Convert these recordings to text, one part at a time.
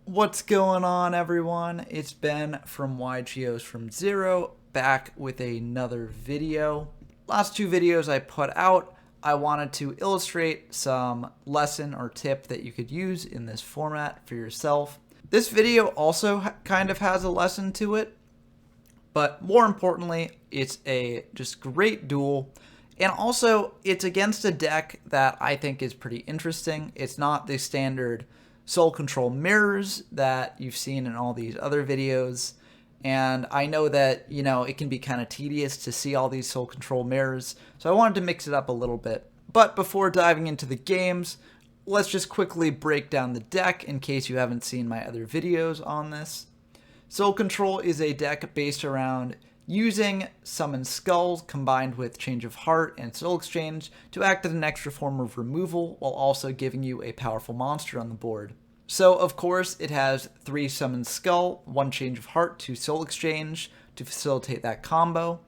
What's going on, everyone? It's Ben from YGOs from Zero, back with another video. Last two videos I put out, I wanted to illustrate some lesson or tip that you could use in this format for yourself. This video also kind of has a lesson to it, but more importantly, it's a just great duel. And also, it's against a deck that I think is pretty interesting. It's not the standard soul control mirrors that you've seen in all these other videos. And I know that, it can be kind of tedious to see all these soul control mirrors, so I wanted to mix it up a little bit. But before diving into the games, let's just quickly break down the deck in case you haven't seen my other videos on this. Soul Control is a deck based around using Summon Skulls combined with Change of Heart and Soul Exchange to act as an extra form of removal while also giving you a powerful monster on the board. So, of course, it has 3 Summon Skull, 1 Change of Heart, 2 Soul Exchange to facilitate that combo.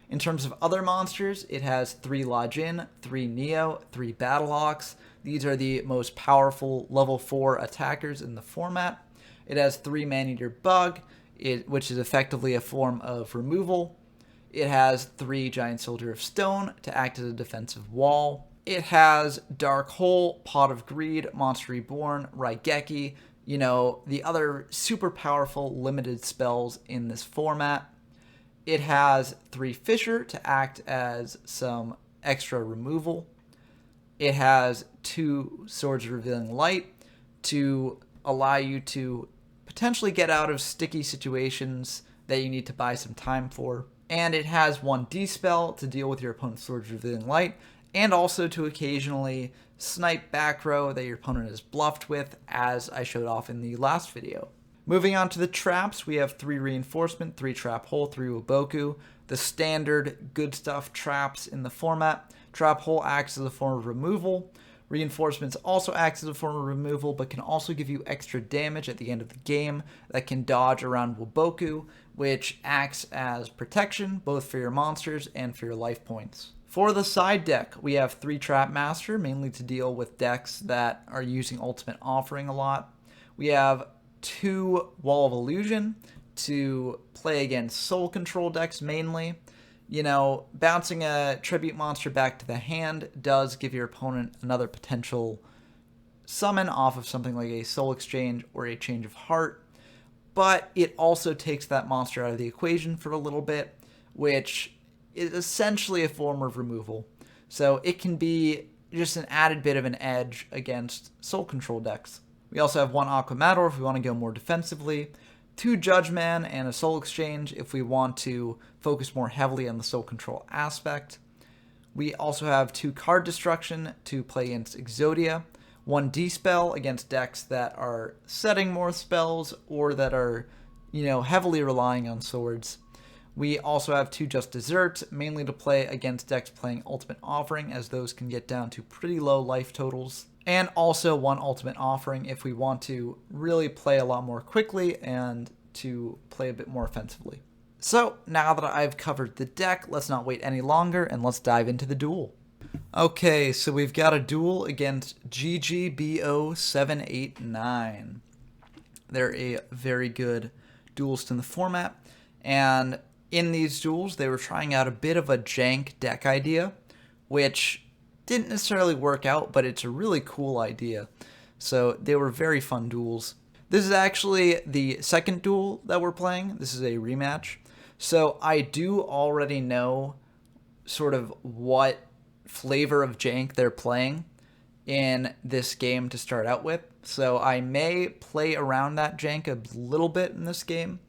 In terms of other monsters, it has 3 Lodge-In, 3 Neo, 3 Battlehawks. These are the most powerful level 4 attackers in the format. It has 3 Maneater Bug, which is effectively a form of removal. It has 3 Giant Soldier of Stone to act as a defensive wall. It has Dark Hole, Pot of Greed, Monster Reborn, Raigeki, the other super powerful limited spells in this format. It has 3 Fissure to act as some extra removal. It has 2 Swords of Revealing Light to allow you to potentially get out of sticky situations that you need to buy some time for. And it has 1 D-Spell to deal with your opponent's Swords of Revealing Light, and also to occasionally snipe back row that your opponent is bluffed with, as I showed off in the last video. Moving on to the traps, we have 3 Reinforcement, 3 Trap Hole, 3 Uboku, the standard good stuff traps in the format. Trap Hole acts as a form of removal. Reinforcements also acts as a form of removal, but can also give you extra damage at the end of the game that can dodge around Waboku, which acts as protection both for your monsters and for your life points. For the side deck, we have 3 Trap Master, mainly to deal with decks that are using Ultimate Offering a lot. We have 2 Wall of Illusion to play against Soul Control decks mainly. Bouncing a tribute monster back to the hand does give your opponent another potential summon off of something like a Soul Exchange or a Change of Heart, but it also takes that monster out of the equation for a little bit, which is essentially a form of removal. So it can be just an added bit of an edge against Soul Control decks. We also have 1 Aquamador if we want to go more defensively, 2 Judgeman and a Soul Exchange if we want to focus more heavily on the Soul Control aspect. We also have 2 Card Destruction to play against Exodia, 1 D-Spell against decks that are setting more spells or that are, heavily relying on swords. We also have 2 Just Desserts, mainly to play against decks playing Ultimate Offering, as those can get down to pretty low life totals. And also 1 Ultimate Offering if we want to really play a lot more quickly and to play a bit more offensively. So, now that I've covered the deck, let's not wait any longer and let's dive into the duel. Okay, so we've got a duel against GGBO789. They're a very good duelist in the format, and in these duels, they were trying out a bit of a jank deck idea, which didn't necessarily work out, but it's a really cool idea. So they were very fun duels. This is actually the second duel that we're playing. This is a rematch. So I do already know sort of what flavor of jank they're playing in this game to start out with. So I may play around that jank a little bit in this game,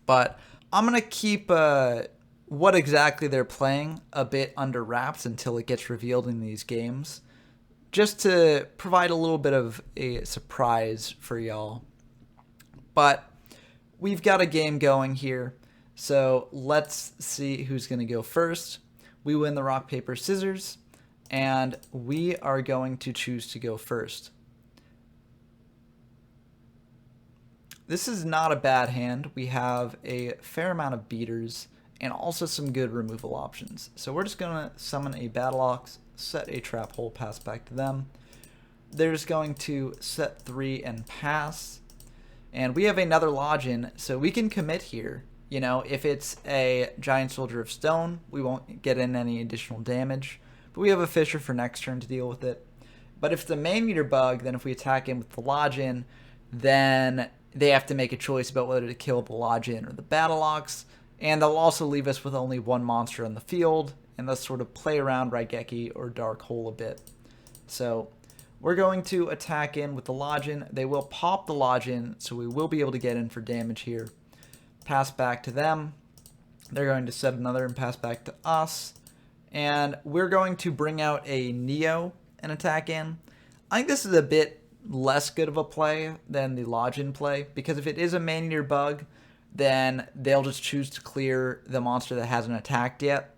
but I'm going to keep what exactly they're playing a bit under wraps until it gets revealed in these games, just to provide a little bit of a surprise for y'all. But we've got a game going here, so let's see who's going to go first. We win the rock, paper, scissors, and we are going to choose to go first. This is not a bad hand. We have a fair amount of beaters and also some good removal options. So we're just going to summon a Battlehawks, set a Trap Hole, pass back to them. They're just going to set 3 and pass. And we have another Lodgin, so we can commit here. You know, if it's a Giant Soldier of Stone, we won't get in any additional damage. But we have a Fisher for next turn to deal with it. But if it's a Man-Eater bug, then if we attack in with the Lodgin, then they have to make a choice about whether to kill the Lodgin or the Battle Ox. And they'll also leave us with only one monster on the field, and thus sort of play around Raigeki or Dark Hole a bit. So we're going to attack in with the Lodgin. They will pop the Lodgin, so we will be able to get in for damage here. Pass back to them. They're going to set another and pass back to us. And we're going to bring out a Neo and attack in. I think this is a bit less good of a play than the Lodgin play, because if it is a Man-Eater bug, then they'll just choose to clear the monster that hasn't attacked yet.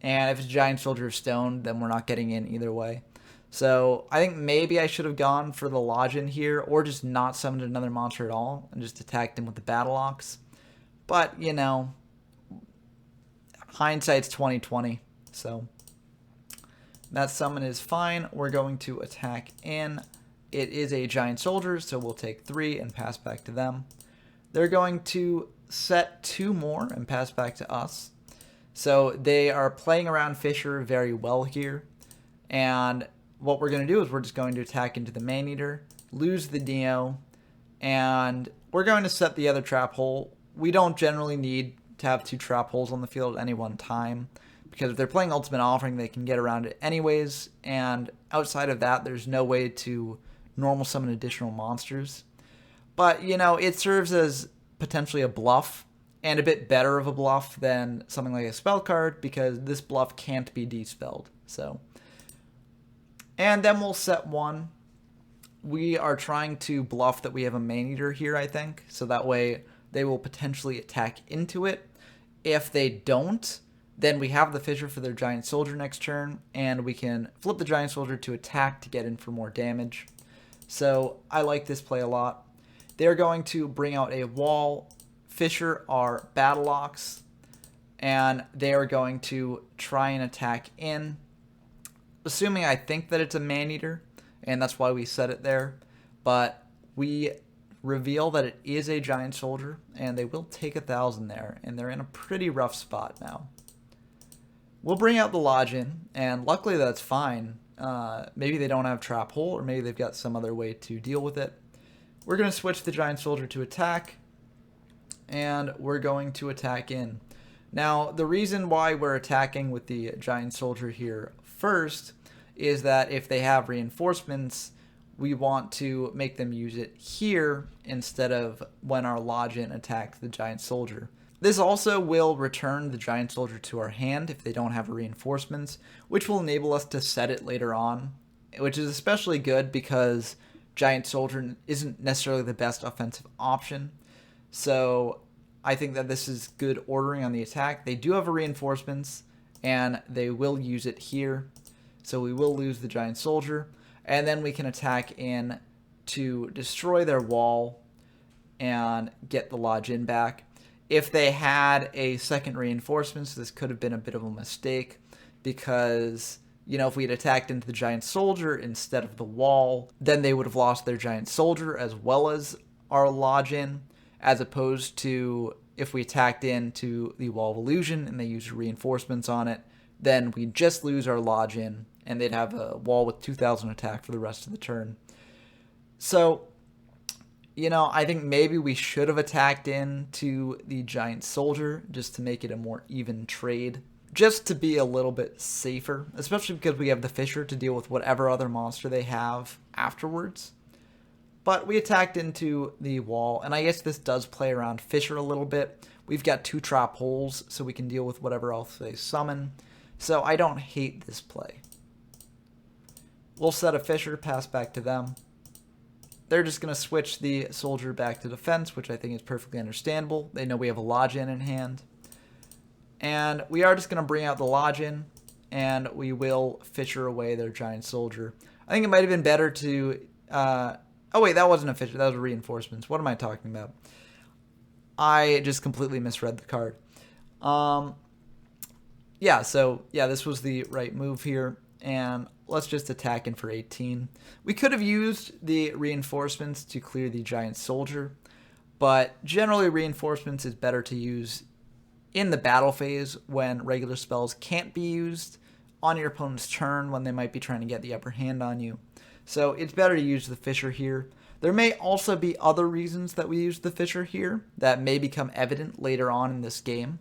And if it's a Giant Soldier of Stone, then we're not getting in either way. So I think maybe I should have gone for the Lodgin here, or just not summoned another monster at all and just attacked him with the Battle Ox. But, you know, hindsight's 20/20. So that summon is fine. We're going to attack in. It is a Giant Soldier, so we'll take 3 and pass back to them. They're going to set 2 more and pass back to us. So they are playing around Fisher very well here. And what we're going to do is we're just going to attack into the Man-Eater, lose the Neo, and we're going to set the other trap hole. We don't generally need to have 2 trap holes on the field at any one time, because if they're playing Ultimate Offering, they can get around it anyways, and outside of that, there's no way to normal summon additional monsters. But, you know, it serves as potentially a bluff, and a bit better of a bluff than something like a spell card, because this bluff can't be dispelled. So, and then we'll set 1. We are trying to bluff that we have a Man-Eater here, I think, so that way they will potentially attack into it. If they don't, then we have the Fisher for their Giant Soldier next turn, and we can flip the Giant Soldier to attack to get in for more damage. So I like this play a lot. They're going to bring out a wall. Fisher are Battle Ox, and they are going to try and attack in. Assuming I think that it's a Man-Eater, and that's why we set it there. But we reveal that it is a Giant Soldier, and they will take 1,000 there, and they're in a pretty rough spot now. We'll bring out the Lodgin, and luckily that's fine. Maybe they don't have Trap Hole, or maybe they've got some other way to deal with it. We're going to switch the Giant Soldier to attack, and we're going to attack in. Now, the reason why we're attacking with the Giant Soldier here first is that if they have reinforcements, we want to make them use it here instead of when our Lodgin attacks the Giant Soldier. This also will return the Giant Soldier to our hand if they don't have reinforcements, which will enable us to set it later on, which is especially good because Giant Soldier isn't necessarily the best offensive option. So I think that this is good ordering on the attack. They do have a reinforcements, and they will use it here. So we will lose the Giant Soldier, and then we can attack in to destroy their wall and get the Lodgin back. If they had a second reinforcements, this could have been a bit of a mistake because, you know, if we had attacked into the Giant Soldier instead of the wall, then they would have lost their Giant Soldier as well as our Lodgin, as opposed to if we attacked into the Wall of Illusion and they used reinforcements on it, then we just lose our Lodgin and they'd have a wall with 2,000 attack for the rest of the turn. So, you know, I think maybe we should have attacked into the Giant Soldier just to make it a more even trade, just to be a little bit safer, especially because we have the Fisher to deal with whatever other monster they have afterwards. But we attacked into the wall, and I guess this does play around Fisher a little bit. We've got 2 trap holes, so we can deal with whatever else they summon. So I don't hate this play. We'll set a Fisher, pass back to them. They're just going to switch the Soldier back to defense, which I think is perfectly understandable. They know we have a Lodgin in hand. And we are just going to bring out the Lodgin, and we will Fisher away their Giant Soldier. I think it might have been better to... oh, wait, that wasn't a Fisher. That was a reinforcements. What am I talking about? I just completely misread the card. Yeah, so, yeah, this was the right move here. And let's just attack in for 18. We could have used the reinforcements to clear the Giant Soldier, but generally reinforcements is better to use in the battle phase when regular spells can't be used on your opponent's turn when they might be trying to get the upper hand on you. So it's better to use the Fisher here. There may also be other reasons that we use the Fisher here that may become evident later on in this game,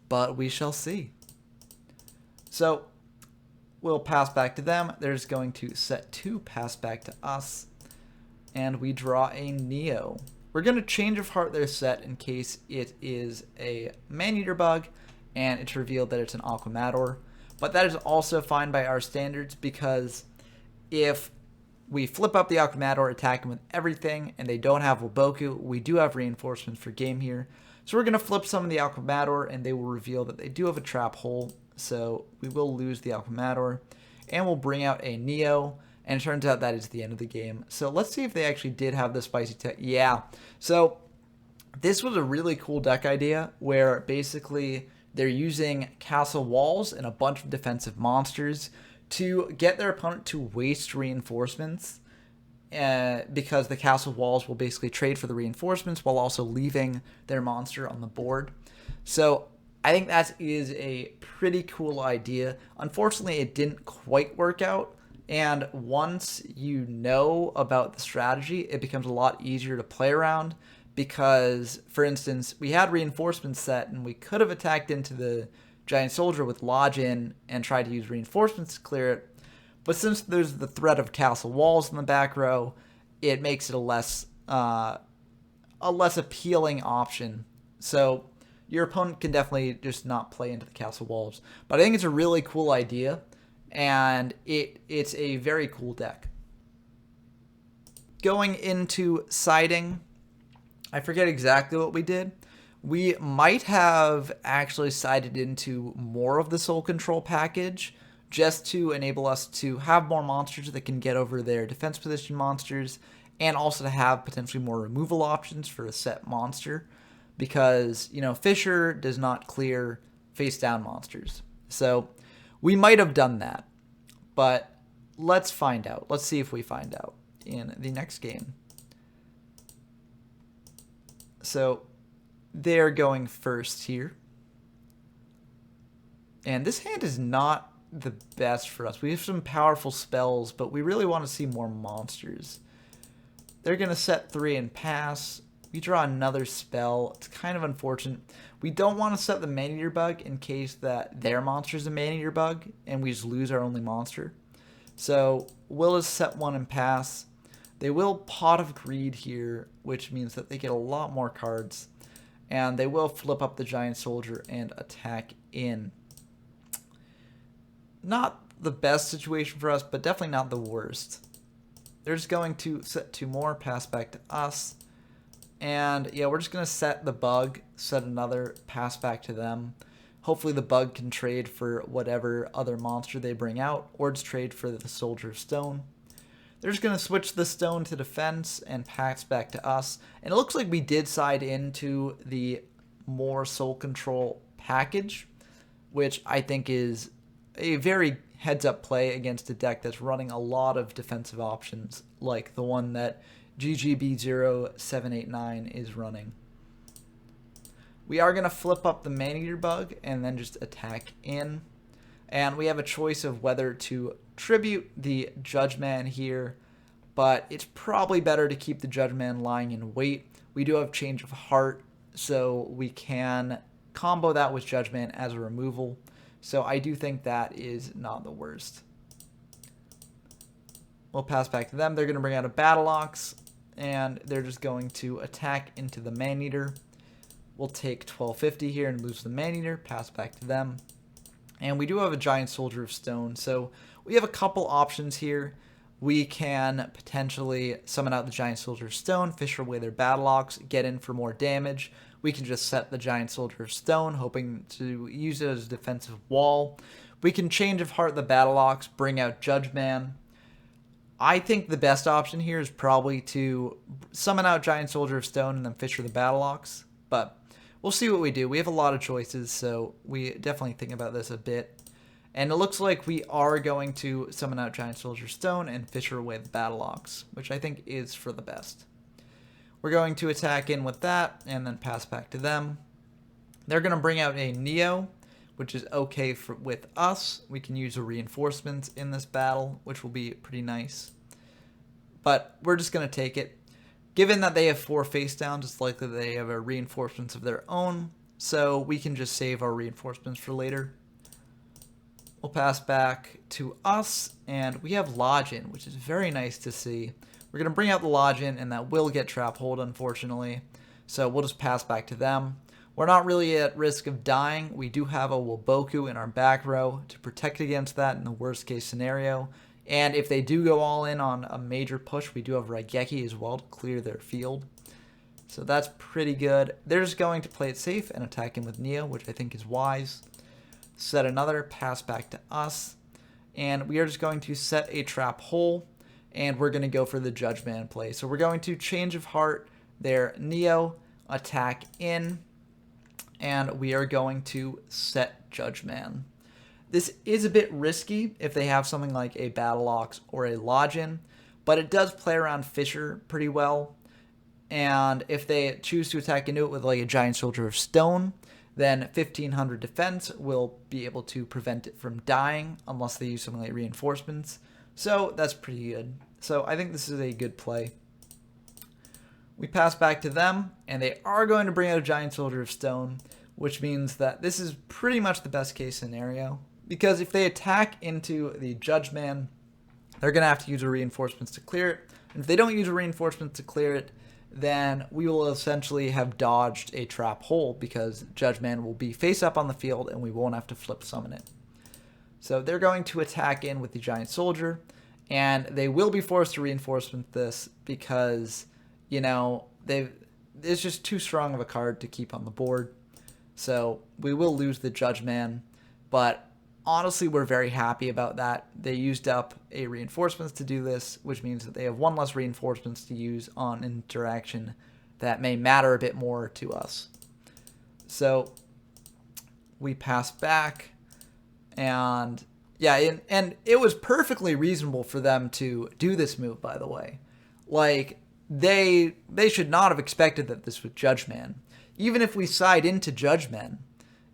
but we shall see. So we'll pass back to them. They're just going to set 2, pass back to us, and we draw a Neo. We're going to Change of Heart their set in case it is a Man-Eater bug and it's revealed that it's an Aquamador. But that is also fine by our standards, because if we flip up the Aquamador, attack them with everything, and they don't have Waboku, we do have reinforcements for game here. So we're going to flip some of the Aquamador, and they will reveal that they do have a trap hole. So we will lose the Aquamador, and we'll bring out a Neo. And it turns out that is the end of the game. So let's see if they actually did have the spicy tech. Yeah. So this was a really cool deck idea where basically they're using castle walls and a bunch of defensive monsters to get their opponent to waste reinforcements, because the castle walls will basically trade for the reinforcements while also leaving their monster on the board. So I think that is a pretty cool idea. Unfortunately, it didn't quite work out. And once you know about the strategy, it becomes a lot easier to play around, because, for instance, we had reinforcements set and we could have attacked into the giant soldier with Lodge in and tried to use reinforcements to clear it. But since there's the threat of castle walls in the back row, it makes it a less appealing option. So your opponent can definitely just not play into the castle walls. But I think it's a really cool idea. And it's a very cool deck. Going into siding, I forget exactly what we did. We might have actually sided into more of the Soul Control package just to enable us to have more monsters that can get over their defense position monsters, and also to have potentially more removal options for a set monster, because, you know, Fisher does not clear face down monsters. So we might have done that, but let's find out. Let's see if we find out in the next game. So they're going first here. And this hand is not the best for us. We have some powerful spells, but we really want to see more monsters. They're going to set 3 and pass. We draw another spell. It's kind of unfortunate. We don't want to set the Man-Eater bug in case that their monster is a Man-Eater bug and we just lose our only monster. So we'll just set 1 and pass. They will Pot of Greed here, which means that they get a lot more cards. And they will flip up the giant soldier and attack in. Not the best situation for us, but definitely not the worst. They're just going to set 2 more, pass back to us. And yeah, we're just going to set the bug, set another, pass back to them. Hopefully the bug can trade for whatever other monster they bring out, or just trade for the Soldier of Stone. They're just going to switch the stone to defense and pass back to us. And it looks like we did side into the more Soul Control package, which I think is a very heads-up play against a deck that's running a lot of defensive options, like the one that GGB0789 is running. We are going to flip up the Man-Eater bug and then just attack in. And we have a choice of whether to tribute the Judgeman here, but it's probably better to keep the Judgeman lying in wait. We do have Change of Heart, so we can combo that with Judgeman as a removal. So I do think that is not the worst. We'll pass back to them. They're going to bring out a Battle Ox, and they're just going to attack into the Man-Eater. We'll take 1250 here and lose the Man-Eater, pass back to them. And we do have a Giant Soldier of Stone, so we have a couple options here. We can potentially summon out the Giant Soldier of Stone, fish away their Battle Ox, get in for more damage. We can just set the Giant Soldier of Stone, hoping to use it as a defensive wall. We can Change of Heart the Battle Ox, bring out Judgeman. I think the best option here is probably to summon out Giant Soldier of Stone and then Fisher the Battle Ox, but we'll see what we do. We have a lot of choices, so we definitely think about this a bit. And it looks like we are going to summon out Giant Soldier Stone and Fisher away the Battle Ox, which I think is for the best. We're going to attack in with that and then pass back to them. They're going to bring out a Neo, which is okay with us. We can use a reinforcements in this battle, which will be pretty nice. But we're just going to take it. Given that they have 4 face downs, it's likely that they have a reinforcements of their own, so we can just save our reinforcements for later. We'll pass back to us, and we have Lodgin, which is very nice to see. We're going to bring out the Lodgin, and that will get trap hold, unfortunately. So we'll just pass back to them. We're not really at risk of dying. We do have a Woboku in our back row to protect against that in the worst case scenario. And if they do go all in on a major push, we do have Raigeki as well to clear their field. So that's pretty good. They're just going to play it safe and attack in with Neo, which I think is wise. Set another, pass back to us. And we are just going to set a trap hole. And we're going to go for the Judge Man play. So we're going to change of heart their Neo, attack in. And we are going to set Judge Man. This is a bit risky if they have something like a Battle Ox or a Lodgin, but it does play around Fisher pretty well. And if they choose to attack into it with like a Giant Soldier of Stone, then 1500 defense will be able to prevent it from dying unless they use something like reinforcements. So that's pretty good. So I think this is a good play. We pass back to them, and they are going to bring out a Giant Soldier of Stone, which means that this is pretty much the best case scenario. Because if they attack into the Judge Man, they're going to have to use a reinforcements to clear it. And if they don't use a reinforcement to clear it, then we will essentially have dodged a trap hole because Judge Man will be face up on the field and we won't have to flip summon it. So they're going to attack in with the Giant Soldier, and they will be forced to reinforcement this because, you know, it's just too strong of a card to keep on the board. So we will lose the Judge Man, but honestly, we're very happy about that. They used up a reinforcements to do this, which means that they have 1 less reinforcements to use on interaction that may matter a bit more to us. So we pass back, and yeah, and it was perfectly reasonable for them to do this move, by the way. Like, they should not have expected that this was Judge Man. Even if we side into Judge Man,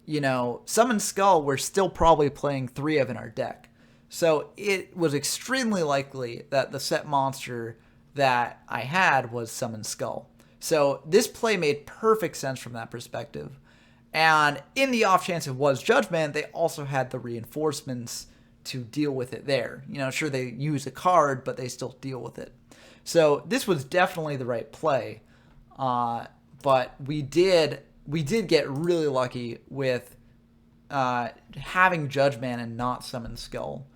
you know, Summon Skull, we're still probably playing 3 of in our deck. So it was extremely likely that the set monster that I had was Summon Skull. So this play made perfect sense from that perspective. And in the off chance it was Judge Man, they also had the reinforcements to deal with it there. You know, sure, they use a card, but they still deal with it. So this was definitely the right play. But we did get really lucky with having Judge Man and not Summon Skull.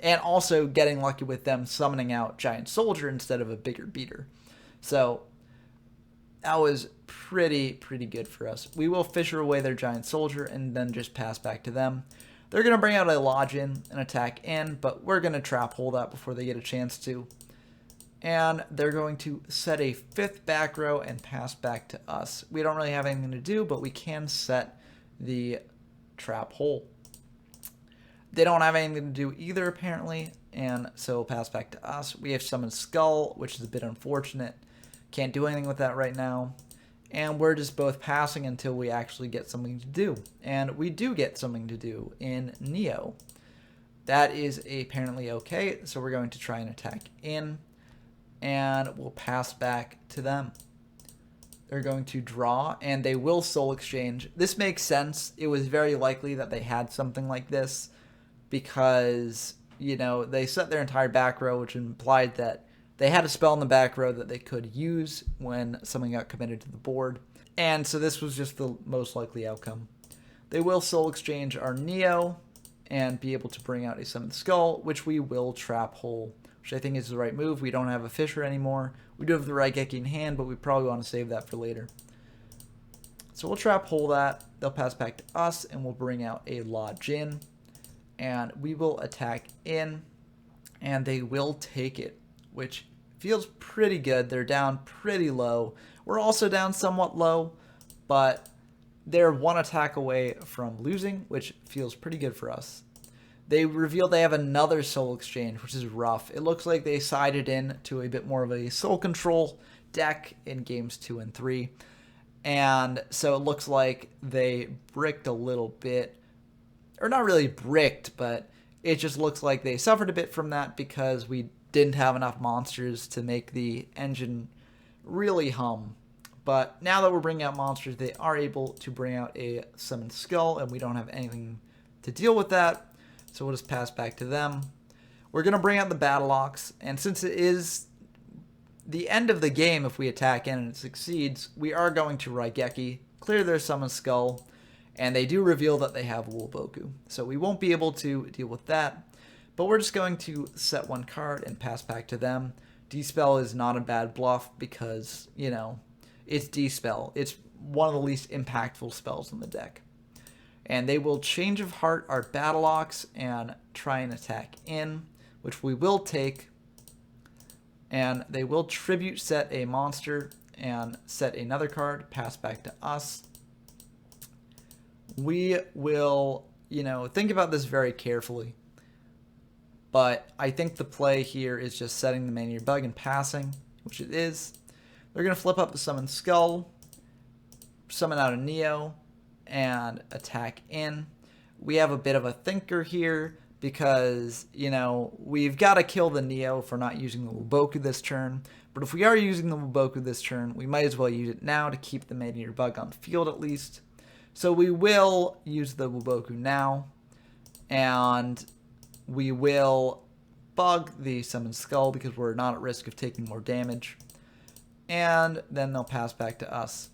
And also getting lucky with them summoning out Giant Soldier instead of a bigger beater. So that was pretty good for us. We will Fisher away their Giant Soldier and then just pass back to them. They're going to bring out a Lodgin and attack in, but we're going to trap hold that before they get a chance to. And they're going to set a 5th back row and pass back to us. We don't really have anything to do, but we can set the trap hole. They don't have anything to do either, apparently, and so we'll pass back to us. We have Summon Skull, which is a bit unfortunate. Can't do anything with that right now. And we're just both passing until we actually get something to do. And we do get something to do in Neo. That is apparently okay, so we're going to try and attack in. And we'll pass back to them. They're going to draw, and they will soul exchange. This makes sense. It was very likely that they had something like this because, you know, they set their entire back row, which implied that they had a spell in the back row that they could use when something got committed to the board. And so this was just the most likely outcome. They will soul exchange our Neo and be able to bring out a Summoned Skull, which we will trap hole, which I think is the right move. We don't have a Fisher anymore. We do have the Raigeki in hand, but we probably want to save that for later. So we'll trap hole that. They'll pass back to us, and we'll bring out a Lodgin. And we will attack in, and they will take it, which feels pretty good. They're down pretty low. We're also down somewhat low, but they're 1 attack away from losing, which feels pretty good for us. They reveal they have another soul exchange, which is rough. It looks like they sided in to a bit more of a soul control deck in games 2 and 3. And so it looks like they bricked a little bit, or not really bricked, but it just looks like they suffered a bit from that because we didn't have enough monsters to make the engine really hum. But now that we're bringing out monsters, they are able to bring out a Summoned Skull, and we don't have anything to deal with that. So we'll just pass back to them. We're going to bring out the Battle Ox, and since it is the end of the game, if we attack in and it succeeds, we are going to Raigeki, clear their Summoned Skull, and they do reveal that they have Woolboku. So we won't be able to deal with that, but we're just going to set one card and pass back to them. Dispel is not a bad bluff because, you know, it's Dispel. It's one of the least impactful spells in the deck. And they will Change of Heart our Battle Ox and try and attack in, which we will take. And they will Tribute set a monster and set another card, pass back to us. We will, you know, think about this very carefully. But I think the play here is just setting the Mania Bug and passing, which it is. They're going to flip up the Summoned Skull, summon out a Neo, and attack in. We have a bit of a thinker here because, you know, we've got to kill the Neo for not using the Woolboku this turn. But if we are using the Woolboku this turn, we might as well use it now to keep the Mania Bug on field at least. So we will use the Woolboku now, and we will bug the Summoned Skull because we're not at risk of taking more damage. And then they'll pass back to us.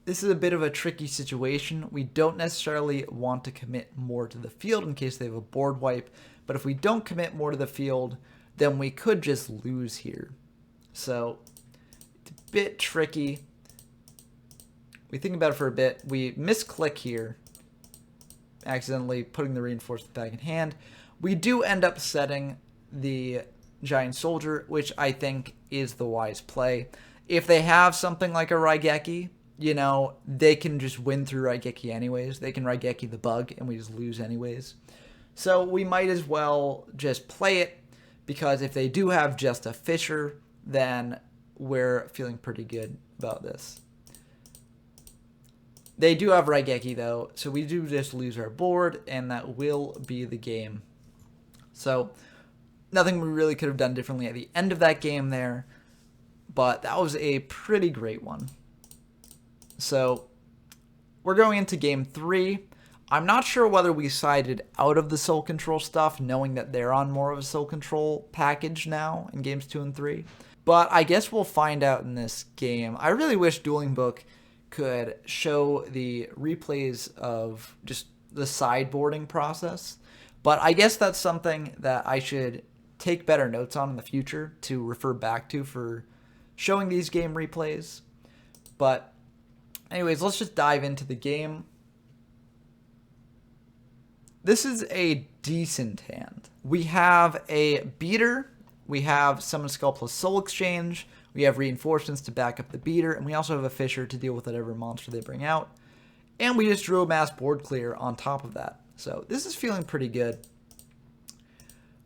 This is a bit of a tricky situation. We don't necessarily want to commit more to the field in case they have a board wipe, but if we don't commit more to the field, then we could just lose here. So it's a bit tricky. We think about it for a bit. We misclick here, accidentally putting the reinforcement back in hand. We do end up setting the Giant Soldier, which I think is the wise play. If they have something like a Raigeki, you know, they can just win through Raigeki anyways. They can Raigeki the bug, and we just lose anyways. So we might as well just play it, because if they do have just a Fisher, then we're feeling pretty good about this. They do have Raigeki, though, so we do just lose our board, and that will be the game. So nothing we really could have done differently at the end of that game there, but that was a pretty great one. So we're going into game 3. I'm not sure whether we sided out of the Soul Control stuff, knowing that they're on more of a Soul Control package now in games 2 and 3. But I guess we'll find out in this game. I really wish Dueling Book could show the replays of just the sideboarding process. But I guess that's something that I should take better notes on in the future to refer back to for showing these game replays. But anyways, let's just dive into the game. This is a decent hand. We have a beater, we have Summon Skull plus Soul Exchange, we have reinforcements to back up the beater, and we also have a Fisher to deal with whatever monster they bring out. And we just drew a mass board clear on top of that. So this is feeling pretty good.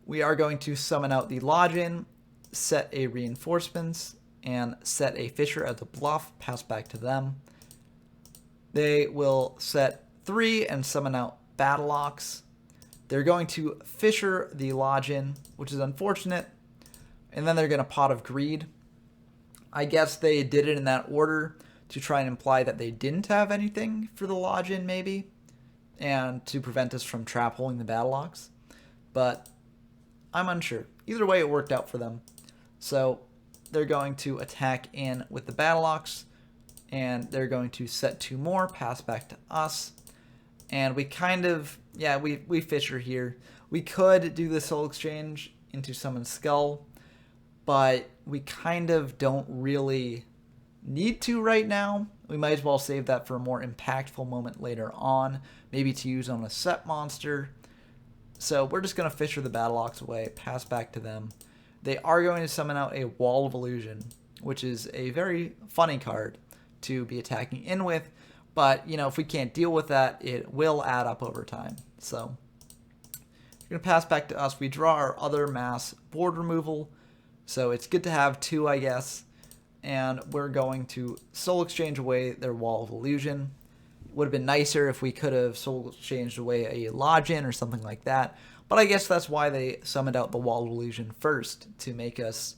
We are going to summon out the Lodgin, set a reinforcements, and set a Fisher as a bluff, pass back to them. They will set 3 and summon out Battle Ox. They're going to Fisher the Lodgin, which is unfortunate, and then they're going to Pot of Greed. I guess they did it in that order to try and imply that they didn't have anything for the Lodgin, maybe, and to prevent us from trap holding the Battle Ox. But I'm unsure. Either way, it worked out for them. So they're going to attack in with the Battle Ox, and they're going to set 2 more, pass back to us. And we kind of, yeah, we Fisher here. We could do the Soul Exchange into Summon Skull, but we kind of don't really need to right now. We might as well save that for a more impactful moment later on, maybe to use on a set monster. So we're just going to Fisher the Battle Ox away, pass back to them. They are going to summon out a Wall of Illusion, which is a very funny card to be attacking in with. But, you know, if we can't deal with that, it will add up over time. So we're going to pass back to us. We draw our other mass board removal. So it's good to have 2, I guess. And we're going to soul exchange away their Wall of Illusion. Would have been nicer if we could have soul exchanged away a Lodgin or something like that. But I guess that's why they summoned out the Wall of Illusion first, to make us,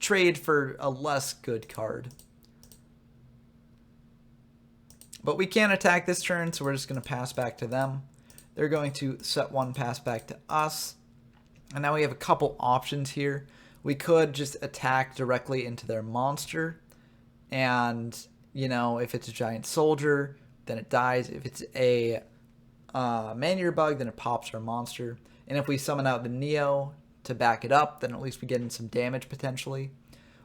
trade for a less good card. But we can't attack this turn, so we're just going to pass back to them. They're going to set 1, pass back to us. And now we have a couple options here. We could just attack directly into their monster. And, if it's a giant soldier, then it dies. If it's a man-eater bug, then it pops our monster. And if we summon out the Neo to back it up, then at least we get in some damage potentially.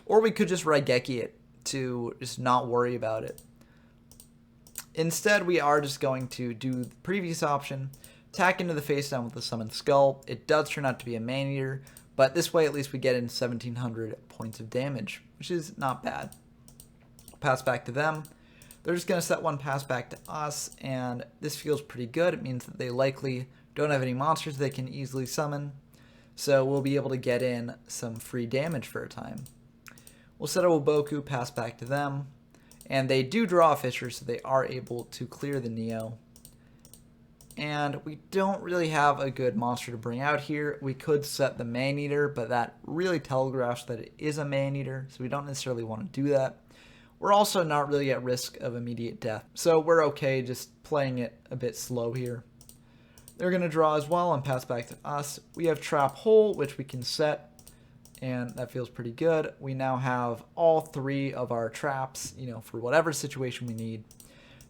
Or we could just Raigeki it to just not worry about it. Instead, we are just going to do the previous option, attack into the face down with the Summoned Skull. It does turn out to be a man-eater, but this way at least we get in 1700 points of damage, which is not bad. Pass back to them. They're just going to set 1, pass back to us, and this feels pretty good. It means that they likely don't have any monsters they can easily summon, so we'll be able to get in some free damage for a time. We'll set a Woboku, pass back to them. And they do draw a Fissure, so they are able to clear the Neo. And we don't really have a good monster to bring out here. We could set the Man-Eater, but that really telegraphs that it is a Man-Eater, so we don't necessarily want to do that. We're also not really at risk of immediate death, so we're okay just playing it a bit slow here. They're going to draw as well and pass back to us. We have Trap Hole, which we can set. And that feels pretty good. We now have all 3 of our traps, for whatever situation we need.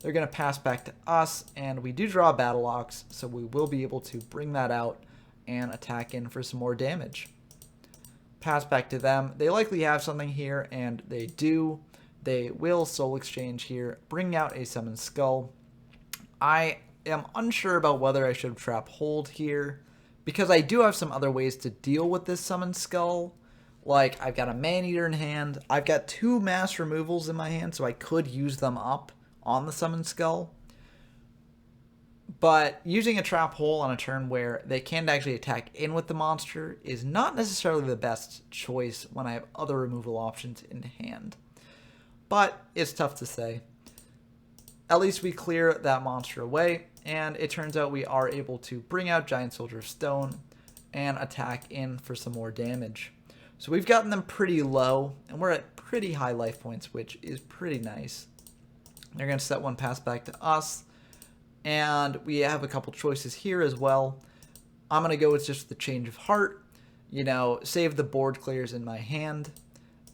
They're going to pass back to us, and we do draw Battle Ox, so we will be able to bring that out and attack in for some more damage. Pass back to them. They likely have something here, and they do. They will Soul Exchange here, bring out a Summoned Skull. I am unsure about whether I should Trap Hold here, because I do have some other ways to deal with this Summoned Skull. Like, I've got a Man-Eater in hand. I've got 2 mass removals in my hand, so I could use them up on the Summoned Skull. But using a Trap Hole on a turn where they can't actually attack in with the monster is not necessarily the best choice when I have other removal options in hand. But it's tough to say. At least we clear that monster away, and it turns out we are able to bring out Giant Soldier of Stone and attack in for some more damage. So we've gotten them pretty low, and we're at pretty high life points, which is pretty nice. They're going to set 1, pass back to us, and we have a couple choices here as well. I'm going to go with just the Change of Heart, save the board clears in my hand,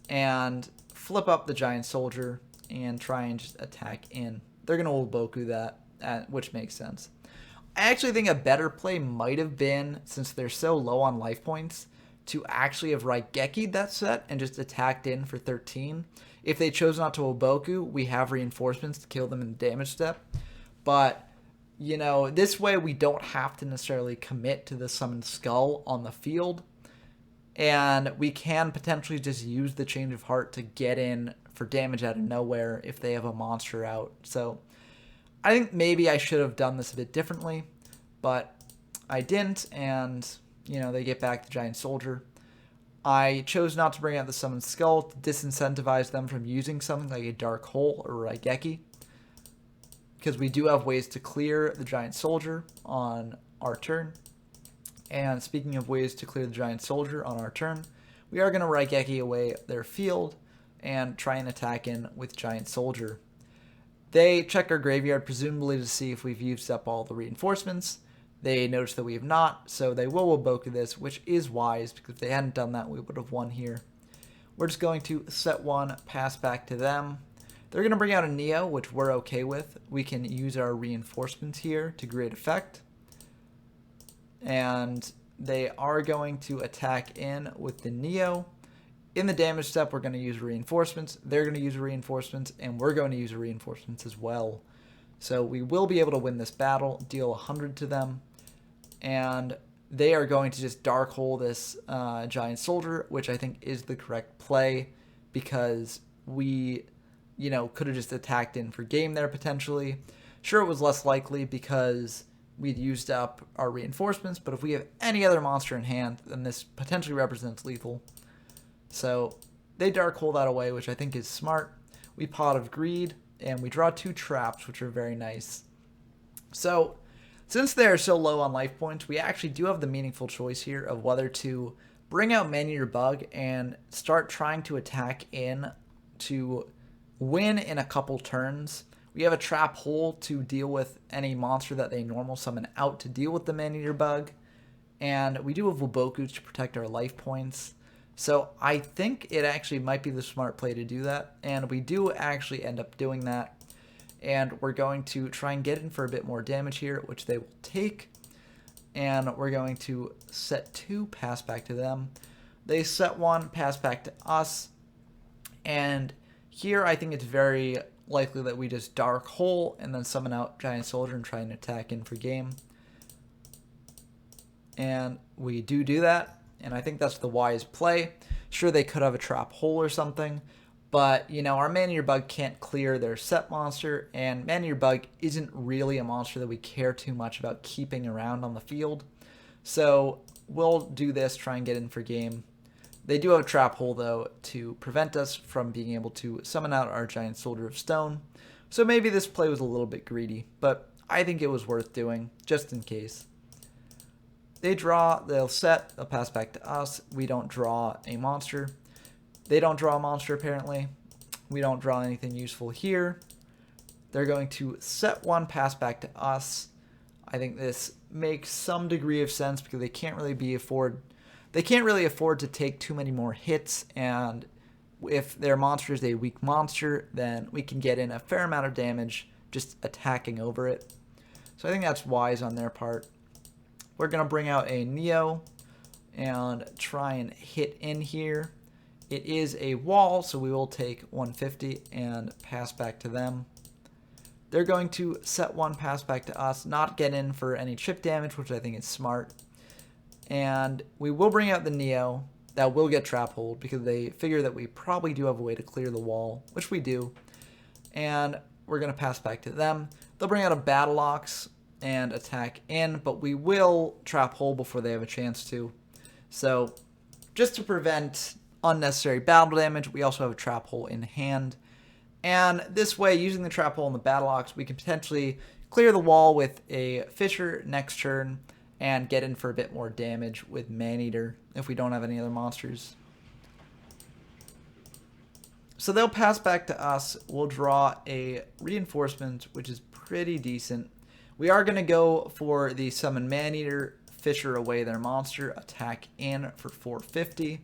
and flip up the Giant Soldier and try and just attack in. They're going to Woboku that, which makes sense. I actually think a better play might have been, since they're so low on life points, to actually have Raigeki'd that set and just attacked in for 13. If they chose not to Woboku, we have reinforcements to kill them in the damage step. But, this way we don't have to necessarily commit to the Summoned Skull on the field. And we can potentially just use the Change of Heart to get in for damage out of nowhere if they have a monster out. So I think maybe I should have done this a bit differently, but I didn't, and they get back the Giant Soldier. I chose not to bring out the Summoned Skull to disincentivize them from using something like a Dark Hole or Raigeki, because we do have ways to clear the Giant Soldier on our turn. And speaking of ways to clear the Giant Soldier on our turn, we are going to Raigeki away their field and try and attack in with Giant Soldier. They check our graveyard, presumably to see if we've used up all the reinforcements. They notice that we have not, so they will Woboku this, which is wise, because if they hadn't done that, we would have won here. We're just going to set 1, pass back to them. They're going to bring out a Neo, which we're okay with. We can use our reinforcements here to great effect. And they are going to attack in with the Neo. In the damage step, we're going to use reinforcements. They're going to use reinforcements, and we're going to use reinforcements as well. So we will be able to win this battle, deal 100 to them. And they are going to just Dark Hole this Giant Soldier, which I think is the correct play, because we, could have just attacked in for game there potentially. Sure, it was less likely because we'd used up our reinforcements, but if we have any other monster in hand, then this potentially represents lethal. So they Dark Hole that away, which I think is smart. We Pot of Greed, and we draw 2 traps, which are very nice. So since they are so low on life points, we actually do have the meaningful choice here of whether to bring out Man-Eater Bug and start trying to attack in to win in a couple turns. We have a Trap Hole to deal with any monster that they normal summon out to deal with the Man-Eater Bug. And we do have Waboku to protect our life points. So I think it actually might be the smart play to do that. And we do actually end up doing that. And we're going to try and get in for a bit more damage here, which they will take. And we're going to set 2, pass back to them. They set 1, pass back to us. And here I think it's very likely that we just Dark Hole and then summon out Giant Soldier and try and attack in for game. And we do that, and I think that's the wise play. Sure, they could have a Trap Hole or something, but, you know, our Man-Eater Bug can't clear their set monster, and Man-Eater Bug isn't really a monster that we care too much about keeping around on the field. So we'll do this, try and get in for game. They do have a Trap Hole, though, to prevent us from being able to summon out our Giant Soldier of Stone. So maybe this play was a little bit greedy, but I think it was worth doing, just in case. They draw, they'll set, they'll pass back to us. We don't draw a monster. They don't draw a monster, apparently. We don't draw anything useful here. They're going to set 1, pass back to us. I think this makes some degree of sense because they can't really afford to take too many more hits, and if their monster is a weak monster, then we can get in a fair amount of damage just attacking over it. So I think that's wise on their part. We're going to bring out a Neo and try and hit in here. It is a wall, so we will take 150 and pass back to them. They're going to set 1, pass back to us, not get in for any chip damage, which I think is smart. And we will bring out the Neo. That will get Trap Hold because they figure that we probably do have a way to clear the wall, which we do. And we're going to pass back to them. They'll bring out a Battle Ox and attack in, but we will Trap Hole before they have a chance to. So just to prevent unnecessary battle damage, we also have a Trap Hole in hand. And this way, using the Trap Hole and the Battle Ox, we can potentially clear the wall with a Fisher next turn and get in for a bit more damage with Man-Eater if we don't have any other monsters. So they'll pass back to us. We'll draw a Reinforcement, which is pretty decent. We are going to go for the Summon Man-Eater, Fisher away their monster, attack in for 450,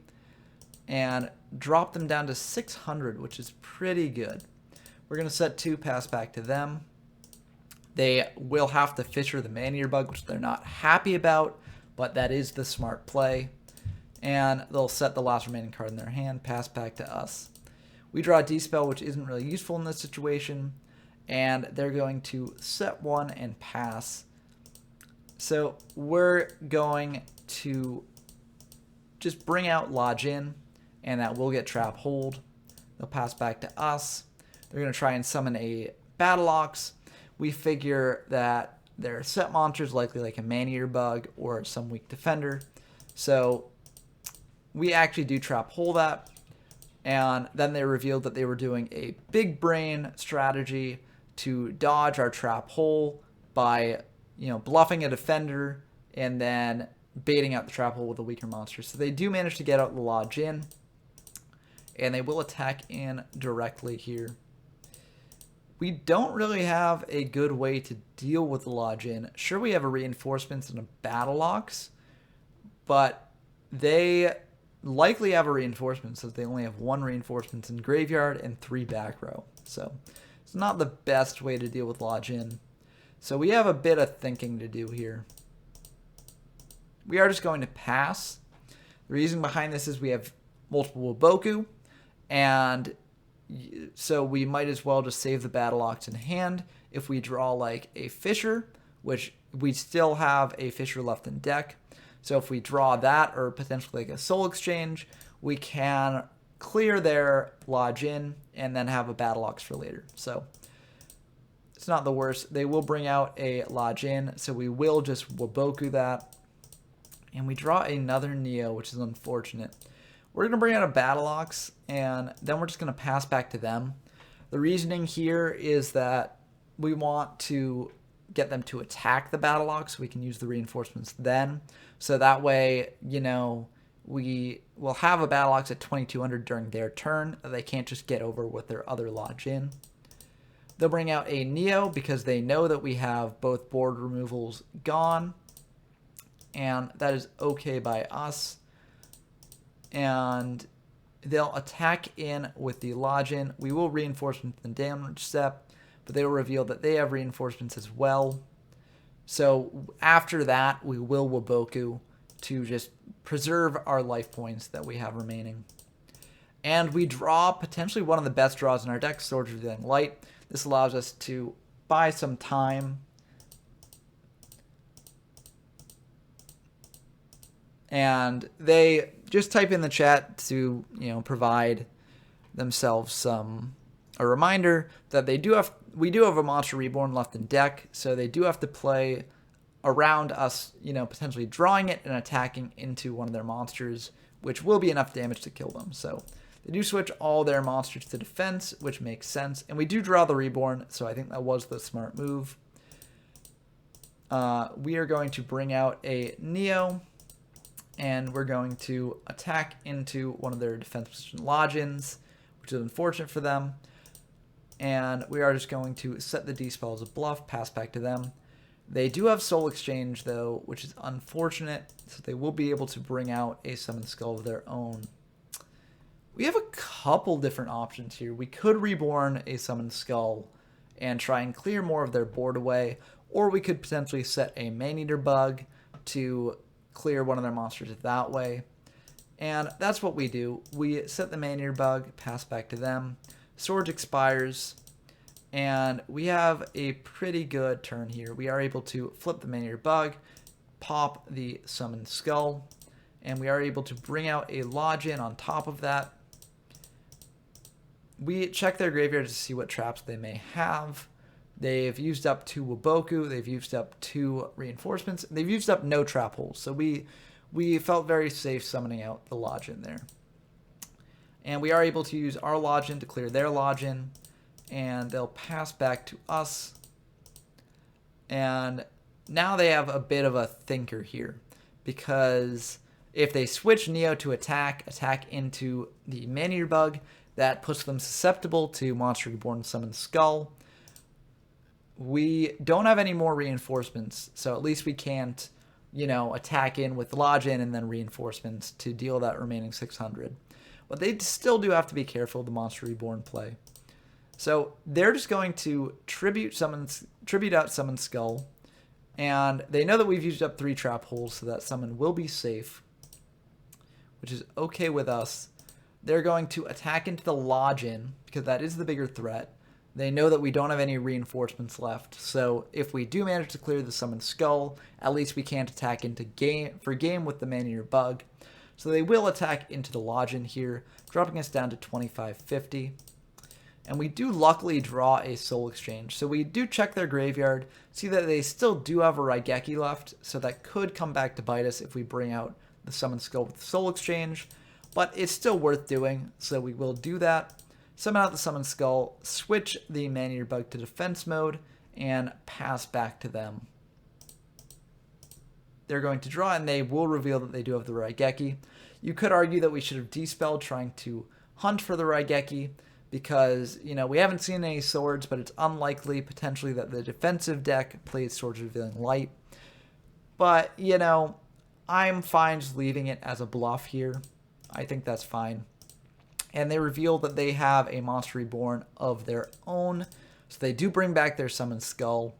and drop them down to 600, which is pretty good. We're going to set 2, pass back to them. They will have to Fisher the Man-Eater Bug, which they're not happy about, but that is the smart play. And they'll set the last remaining card in their hand, pass back to us. We draw a D-Spell, which isn't really useful in this situation, and they're going to set 1 and pass. So we're going to just bring out Lodge-In, and that will get Trap Hold. They'll pass back to us. They're going to try and summon a Battle Ox. We figure that their set monster is likely like a Man-Eater Bug or some weak defender. So we actually do Trap Hole that. And then they revealed that they were doing a big brain strategy to dodge our Trap Hole by, bluffing a defender and then baiting out the Trap Hole with a weaker monster. So they do manage to get out the Lodge-In, and they will attack in directly here. We don't really have a good way to deal with the Lodge-In. Sure, we have a Reinforcements and a Battle Ox, but they likely have a Reinforcement since they only have 1 Reinforcements in Graveyard and 3 back row. So it's not the best way to deal with Lodge-In. So we have a bit of thinking to do here. We are just going to pass. The reason behind this is we have multiple Waboku, and so we might as well just save the Battle Ox in hand. If we draw like a Fisher, which we still have a Fisher left in deck, so if we draw that or potentially like a Soul Exchange, we can clear their Lodge-In and then have a Battle Ox for later. So it's not the worst. They will bring out a Lodge-In, so we will just Waboku that. And we draw another Neo, which is unfortunate. we're going to bring out a Battle Ox, and then we're just going to pass back to them. The reasoning here is that we want to get them to attack the Battle Ox so we can use the reinforcements then. So that way, you know, we will have a Battle Ox at 2200 during their turn. They can't just get over with their other lodge in. They'll bring out a Neo because they know that we have both board removals gone. And that is okay by us. And they'll attack in with the lodge in. We will reinforcement the damage step, but they will reveal that they have reinforcements as well. So after that, we will Waboku to just preserve our life points that we have remaining. And we draw potentially one of the best draws in our deck, Swords Revealing Light. This allows us to buy some time. And they just type in the chat to, you know, provide themselves a reminder that we do have a Monster Reborn left in deck, so they do have to play around us, you know, potentially drawing it and attacking into one of their monsters, which will be enough damage to kill them. So they do switch all their monsters to defense, which makes sense. And we do draw the Reborn, so I think that was the smart move. We are going to bring out a Neo, and we're going to attack into one of their defense position lodge-ins, which is unfortunate for them. And we are just going to set the D-spell as a bluff, pass back to them. They do have Soul Exchange, though, which is unfortunate, so they will be able to bring out a Summoned Skull of their own. We have a couple different options here. We could Reborn a Summoned Skull and try and clear more of their board away, or we could potentially set a Maneater Bug to clear one of their monsters that way. And that's what we do. We set the Maneater Bug, pass back to them. Swords expires, and we have a pretty good turn here. We are able to flip the Maneater Bug, pop the Summoned Skull, and we are able to bring out a Lodge-In on top of that. We check their graveyard to see what traps they may have. They've used up 2 Waboku, they've used up 2 reinforcements, they've used up no trap holes, so we felt very safe summoning out the Lodge-In there. And we are able to use our Lodge-In to clear their Lodge-In, and they'll pass back to us. And now they have a bit of a thinker here, because if they switch Neo to attack into the Maneater Bug, that puts them susceptible to Monster Reborn Summoned Skull. We don't have any more reinforcements, so at least we can't, you know, attack in with Lodge-In and then reinforcements to deal that remaining 600. But they still do have to be careful of the Monster Reborn play. So they're just going to tribute out Summoned Skull, and they know that we've used up 3 trap holes, so that summon will be safe, which is okay with us. They're going to attack into the Lodge-In, because that is the bigger threat. They know that we don't have any reinforcements left, so if we do manage to clear the Summoned Skull, at least we can't attack into game with the Maneater Bug. So they will attack into the Lodge-In here, dropping us down to 2550. And we do luckily draw a Soul Exchange. So we do check their graveyard, see that they still do have a Raigeki left, so that could come back to bite us if we bring out the Summoned Skull with the Soul Exchange. But it's still worth doing, so we will do that. Summon out the Summoned Skull, switch the Maneater Bug to defense mode, and pass back to them. They're going to draw, and they will reveal that they do have the Raigeki. You could argue that we should have Dispelled trying to hunt for the Raigeki, because, you know, we haven't seen any swords, but it's unlikely potentially that the defensive deck plays Swords Revealing Light. But, you know, I'm fine just leaving it as a bluff here. I think that's fine. And they reveal that they have a Monster Reborn of their own, so they do bring back their Summoned Skull.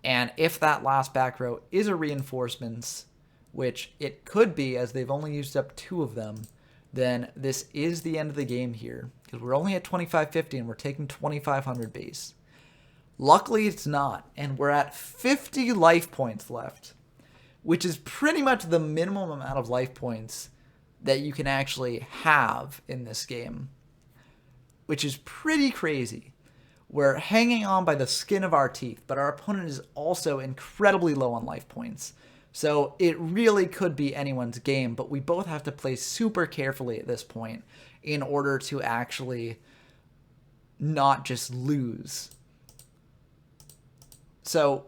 And if that last back row is a reinforcements, which it could be as they've only used up 2 of them, then this is the end of the game here, because we're only at 2550 and we're taking 2500 base. Luckily it's not, and we're at 50 life points left, which is pretty much the minimum amount of life points that you can actually have in this game, which is pretty crazy. We're hanging on by the skin of our teeth, but our opponent is also incredibly low on life points. So it really could be anyone's game, but we both have to play super carefully at this point in order to actually not just lose. So,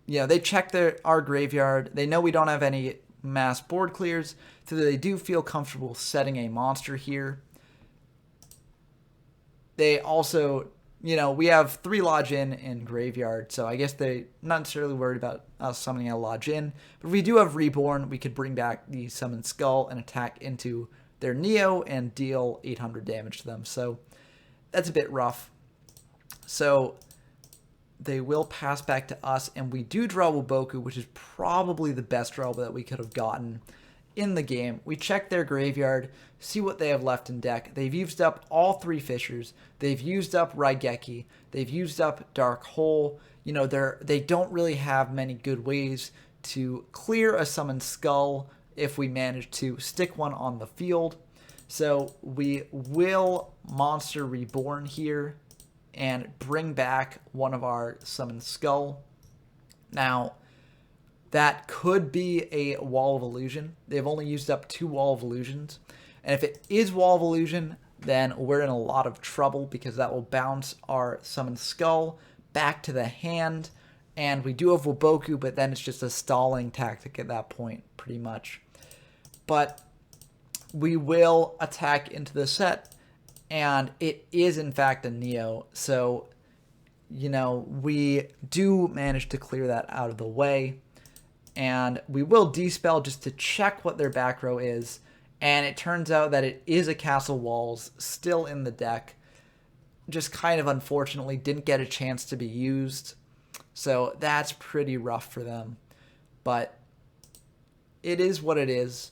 they check our graveyard. They know we don't have any mass board clears, so they do feel comfortable setting a monster here. They also, we have 3 Lodge in graveyard, so I guess they're not necessarily worried about us summoning a Lodge in. But if we do have Reborn, we could bring back the Summon Skull and attack into their Neo and deal 800 damage to them. So that's a bit rough. So they will pass back to us, and we do draw Waboku, which is probably the best draw that we could have gotten in the game. We check their graveyard, see what they have left in deck. They've used up all 3 Fissures. They've used up Raigeki. They've used up Dark Hole. They don't really have many good ways to clear a Summon Skull if we manage to stick one on the field. So we will Monster Reborn here and bring back one of our Summon Skull. Now, that could be a Wall of Illusion. They've only used up 2 Wall of Illusions. And if it is Wall of Illusion, then we're in a lot of trouble because that will bounce our Summon Skull back to the hand. And we do have Waboku, but then it's just a stalling tactic at that point, pretty much. But we will attack into the set. And it is, in fact, a Neo. So, we do manage to clear that out of the way. And we will Dispel just to check what their back row is. And it turns out that it is a Castle Walls still in the deck. Just kind of unfortunately didn't get a chance to be used. So that's pretty rough for them. But it is what it is,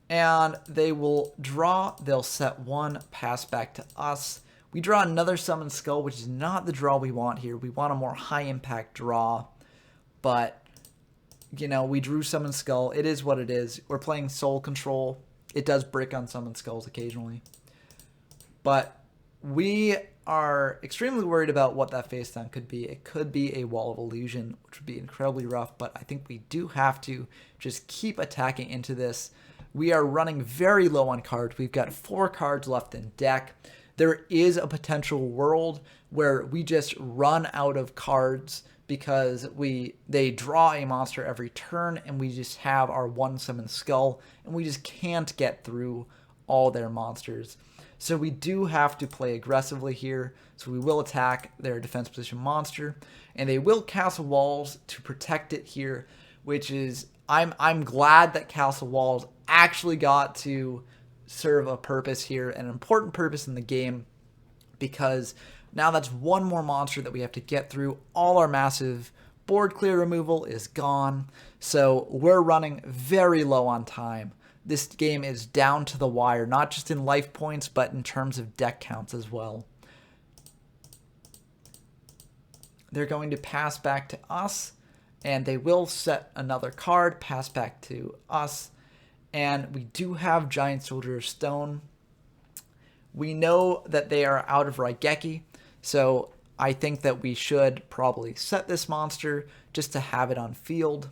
And they will draw. They'll set 1, pass back to us. We draw another Summon Skull, which is not the draw we want here. We want a more high-impact draw. But, we drew Summon Skull. It is what it is. We're playing Soul Control. It does brick on Summon Skulls occasionally. But we are extremely worried about what that face down could be. It could be a Wall of Illusion, which would be incredibly rough. But I think we do have to just keep attacking into this. We are running very low on cards. We've got 4 cards left in deck. There is a potential world where we just run out of cards because they draw a monster every turn and we just have our 1 Summon Skull and we just can't get through all their monsters. So we do have to play aggressively here. So we will attack their defense position monster and they will Castle Walls to protect it here, which is I'm glad that Castle Walls actually got to serve a purpose here, an important purpose in the game, because now that's 1 more monster that we have to get through. All our massive board clear removal is gone, so we're running very low on time. This game is down to the wire, not just in life points, but in terms of deck counts as well. They're going to pass back to us, and they will set another card, pass back to us. And we do have Giant Soldier of Stone. We know that they are out of Raigeki, so I think that we should probably set this monster just to have it on field.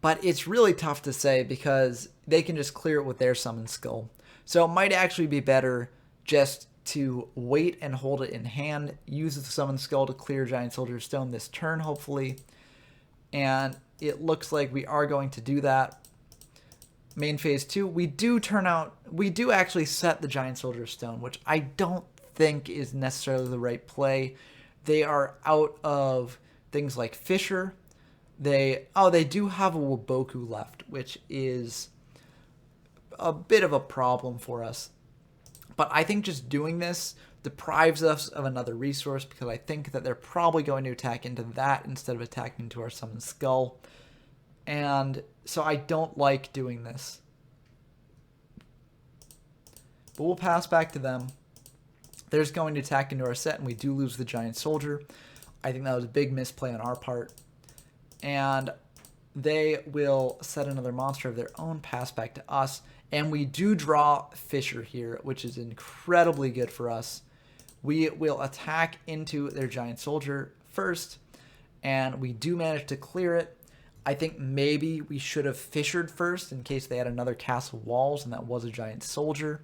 But it's really tough to say because they can just clear it with their Summon Skull. So it might actually be better just to wait and hold it in hand, use the Summon Skull to clear Giant Soldier of Stone this turn, hopefully. And it looks like we are going to do that. Main phase 2, we do actually set the Giant Soldier of Stone, which I don't think is necessarily the right play. They are out of things like Fisher. They do have a Waboku left, which is a bit of a problem for us. But I think just doing this deprives us of another resource because I think that they're probably going to attack into that instead of attacking into our Summon Skull. And so I don't like doing this. But we'll pass back to them. They're just going to attack into our set, and we do lose the Giant Soldier. I think that was a big misplay on our part. And they will set another monster of their own, pass back to us. And we do draw Fisher here, which is incredibly good for us. We will attack into their Giant Soldier first. and we do manage to clear it. I think maybe we should have fissured first in case they had another castle walls and that was a giant soldier.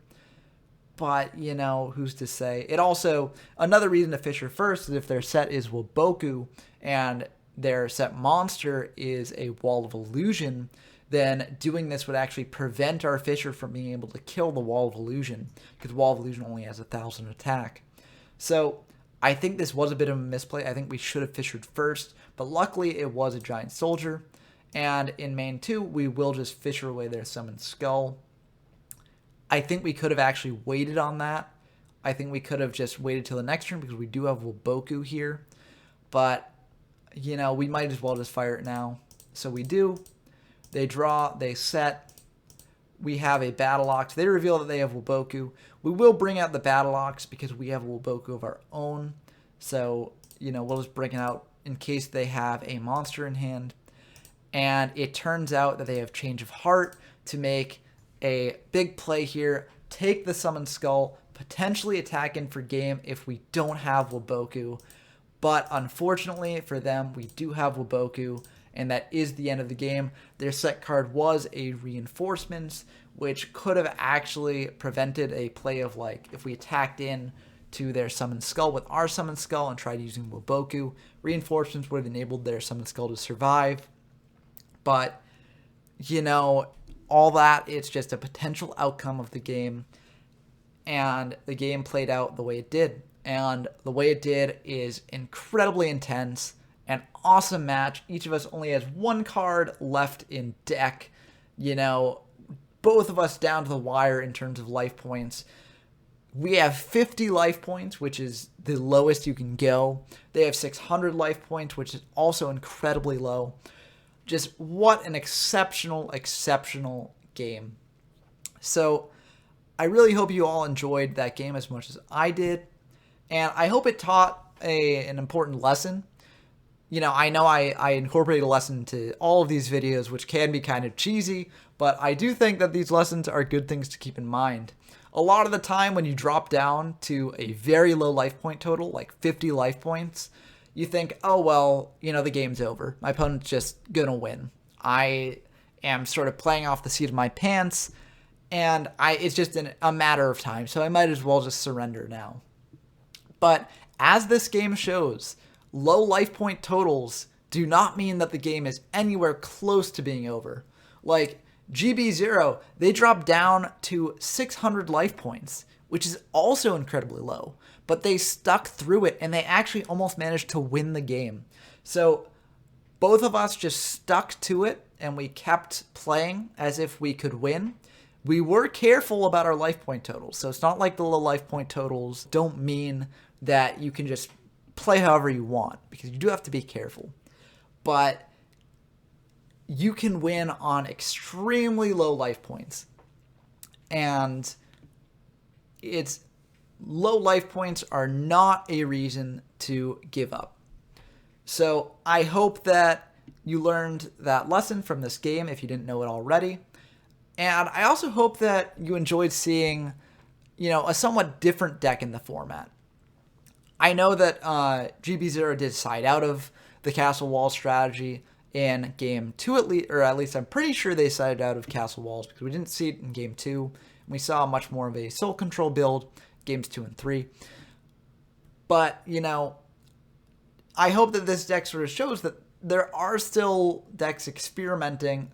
But, you know, who's to say? It also, another reason to fissure first is if their set is Waboku and their set monster is a Wall of Illusion, then doing this would actually prevent our fissure from being able to kill the Wall of Illusion, because Wall of Illusion only has 1,000 attack. So I think this was a bit of a misplay. I think we should have fissured first, but luckily it was a giant soldier. And in main 2, we will just fissure away their summoned skull. I think we could have actually waited on that. I think we could have just waited till the next turn because we do have Waboku here. But, you know, we might as well just fire it now. So we do. They draw, they set. We have a Battle Ox. They reveal that they have Waboku. We will bring out the Battle Ox because we have a Waboku of our own. So, you know, we'll just bring it out in case they have a monster in hand. And it turns out that they have Change of Heart to make a big play here. Take the Summoned Skull, potentially attack in for game if we don't have Waboku. But unfortunately for them, we do have Waboku, and that is the end of the game. Their set card was a Reinforcements, which could have actually prevented a play of, like, if we attacked in to their Summoned Skull with our Summoned Skull and tried using Waboku, Reinforcements would have enabled their Summoned Skull to survive. But, you know, all that, it's just a potential outcome of the game, and the game played out the way it did. And the way it did is incredibly intense, an awesome match. Each of us only has one card left in deck. You know, both of us down to the wire in terms of life points. We have 50 life points, which is the lowest you can go. They have 600 life points, which is also incredibly low. Just what an exceptional, exceptional game. So I really hope you all enjoyed that game as much as I did. And I hope it taught an important lesson. You know I incorporated a lesson into all of these videos, which can be kind of cheesy, but I do think that these lessons are good things to keep in mind. A lot of the time when you drop down to a very low life point total, like 50 life points, you think, oh, well, you know, the game's over. My opponent's just going to win. I am sort of playing off the seat of my pants, and it's just a matter of time, so I might as well just surrender now. But as this game shows, low life point totals do not mean that the game is anywhere close to being over. Like, GB0, they dropped down to 600 life points, which is also incredibly low. But they stuck through it, and they actually almost managed to win the game. So both of us just stuck to it, and we kept playing as if we could win. We were careful about our life point totals, so it's not like the low life point totals don't mean that you can just play however you want, because you do have to be careful. But you can win on extremely low life points. And low life points are not a reason to give up. So I hope that you learned that lesson from this game if you didn't know it already. And I also hope that you enjoyed seeing, you know, a somewhat different deck in the format. I know that GB0 did side out of the Castle Wall strategy in Game 2 at least, or at least I'm pretty sure they sided out of Castle Walls because we didn't see it in Game 2. We saw much more of a Soul Control build, Games 2 and 3. But, you know, I hope that this deck sort of shows that there are still players experimenting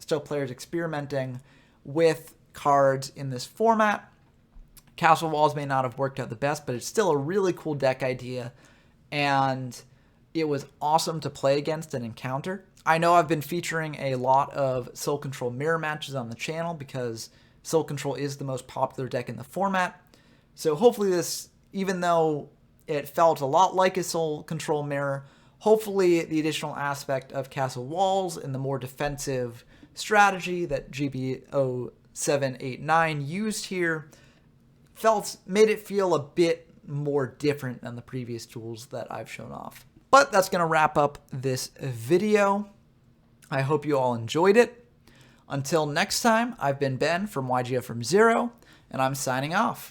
with cards in this format. Castle Walls may not have worked out the best, but it's still a really cool deck idea, and it was awesome to play against and encounter. I know I've been featuring a lot of Soul Control mirror matches on the channel because Soul Control is the most popular deck in the format. So hopefully this, even though it felt a lot like a Soul Control mirror, hopefully the additional aspect of Castle Walls and the more defensive strategy that GB0789 used here made it feel a bit more different than the previous tools that I've shown off. But that's going to wrap up this video. I hope you all enjoyed it. Until next time, I've been Ben from YGO from Zero, and I'm signing off.